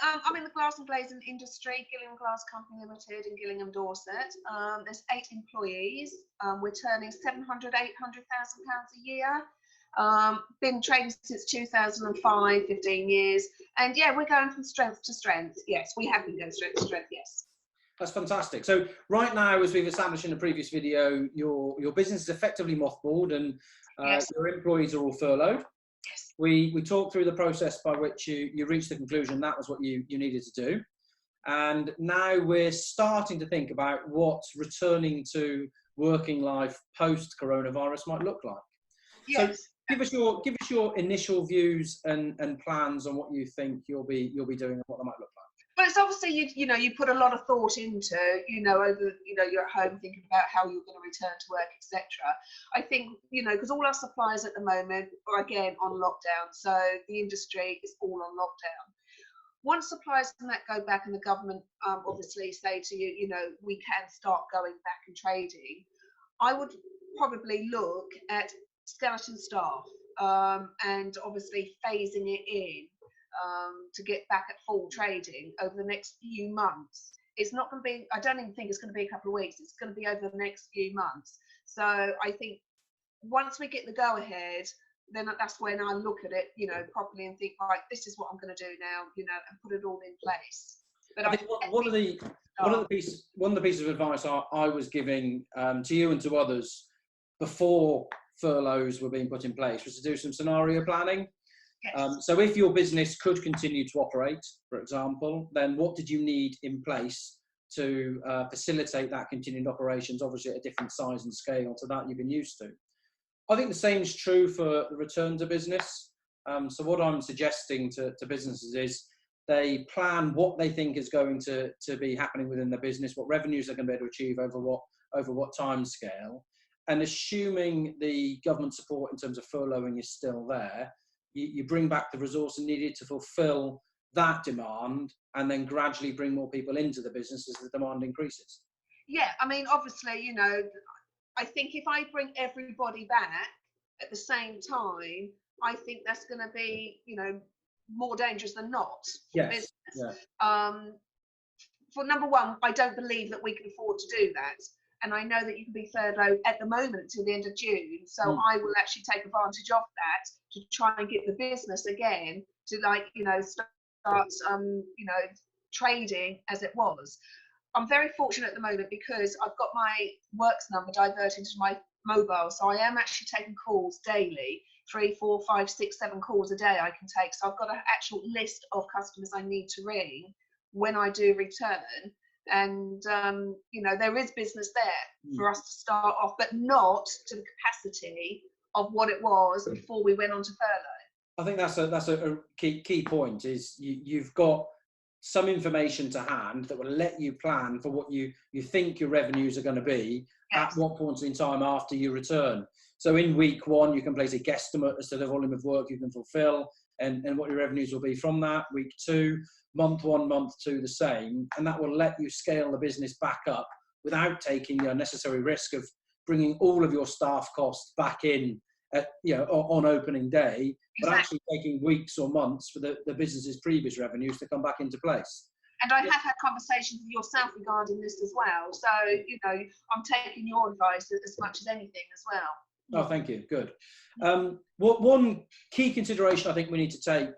I'm in the glass and glazing industry, Gillingham Glass Company Limited in Gillingham, Dorset. There's 8 employees. We're turning 700, 800,000 pounds a year. Been trading since 2005, 15 years. And yeah, we're going from strength to strength. Yes, we have been going strength to strength, yes. That's fantastic. So right now, as we've established in the previous video, your business is effectively mothballed and Yes. your employees are all furloughed. Yes. We talked through the process by which you reached the conclusion that was what you needed to do. And now we're starting to think about what returning to working life post-coronavirus might look like. Yes. So give us your initial views and plans on what you think you'll be doing and what that might look like. Well, it's obviously you put a lot of thought into over you're at home thinking about how you're going to return to work, etc. I think because all our suppliers at the moment are again on lockdown, so the industry is all on lockdown. Once suppliers can go back and the government obviously say to you, we can start going back and trading, I would probably look at skeleton staff and obviously phasing it in. To get back at full trading over the next few months. It's not going to be, I don't even think it's going to be a couple of weeks, it's going to be over the next few months. So I think once we get the go ahead, then that's when I look at it, properly and think, right, this is what I'm going to do now, and put it all in place. But I think one of the pieces of advice I was giving to you and to others before furloughs were being put in place was to do some scenario planning. Yes. So if your business could continue to operate, for example, then what did you need in place to facilitate that continued operations, obviously at a different size and scale to that you've been used to? I think the same is true for the return to business. So what I'm suggesting to businesses is they plan what they think is going to be happening within their business, what revenues they're going to be able to achieve over what time scale, and assuming the government support in terms of furloughing is still there, you bring back the resource needed to fulfill that demand and then gradually bring more people into the business as the demand increases. Yeah, I mean, obviously, I think if I bring everybody back at the same time, I think that's going to be, more dangerous than not for the business. Yeah. For number one, I don't believe that we can afford to do that. And I know that you can be furloughed at the moment till the end of June. So I will actually take advantage of that to try and get the business again to start trading as it was. I'm very fortunate at the moment because I've got my works number diverted to my mobile. So I am actually taking calls daily, 3, 4, 5, 6, 7 calls a day I can take. So I've got an actual list of customers I need to ring when I do return. And there is business there for us to start off, but not to the capacity of what it was before we went on to furlough. I think that's a key point is you've got some information to hand that will let you plan for what you think your revenues are going to be at what point in time after you return. So in week 1, you can place a guesstimate as to the volume of work you can fulfill and what your revenues will be from that. Week 2, month 1, month 2, the same, and that will let you scale the business back up without taking the unnecessary risk of bringing all of your staff costs back in at, on opening day, but actually taking weeks or months for the business's previous revenues to come back into place. And I have had conversations with yourself regarding this as well. So, I'm taking your advice as much as anything as well. Oh, thank you. Good. One key consideration I think we need to take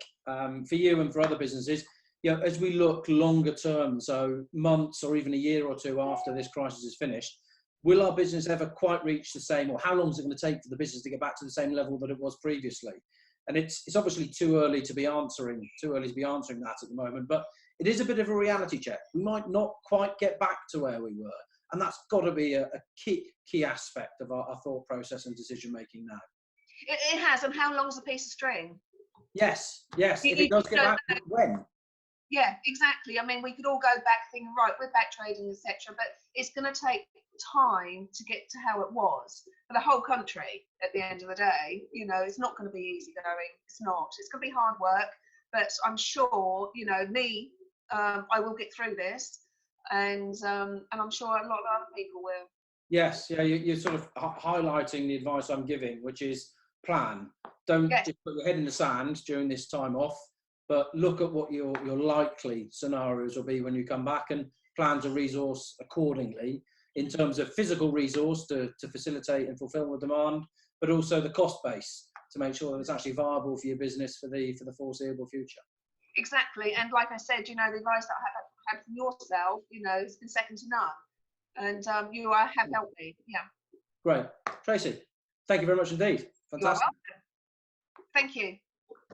for you and for other businesses, as we look longer term, so months or even a year or 2 after this crisis is finished, will our business ever quite reach the same, or how long is it going to take for the business to get back to the same level that it was previously? And it's obviously too early to be answering that at the moment, but it is a bit of a reality check. We might not quite get back to where we were, and that's got to be a key aspect of our thought process and decision making now. It has, and how long's a piece of string? Yes. If it does get back, when? Yeah, exactly. I mean, we could all go back thinking, right, we're back trading, etc. But it's going to take time to get to how it was for the whole country at the end of the day. It's not going to be easy going. It's not. It's going to be hard work. But I'm sure, I will get through this. And I'm sure a lot of other people will. Yes, yeah, you're sort of highlighting the advice I'm giving, which is plan. Don't just put your head in the sand during this time off. but look at what your likely scenarios will be when you come back and plan to resource accordingly in terms of physical resource to facilitate and fulfill the demand, but also the cost base to make sure that it's actually viable for your business for the foreseeable future. Exactly, and like I said, you know, the advice that I have had from yourself, you know, has been second to none, and you have helped me. Yeah. Great, Tracy. Thank you very much indeed. Fantastic. You are welcome. Thank you.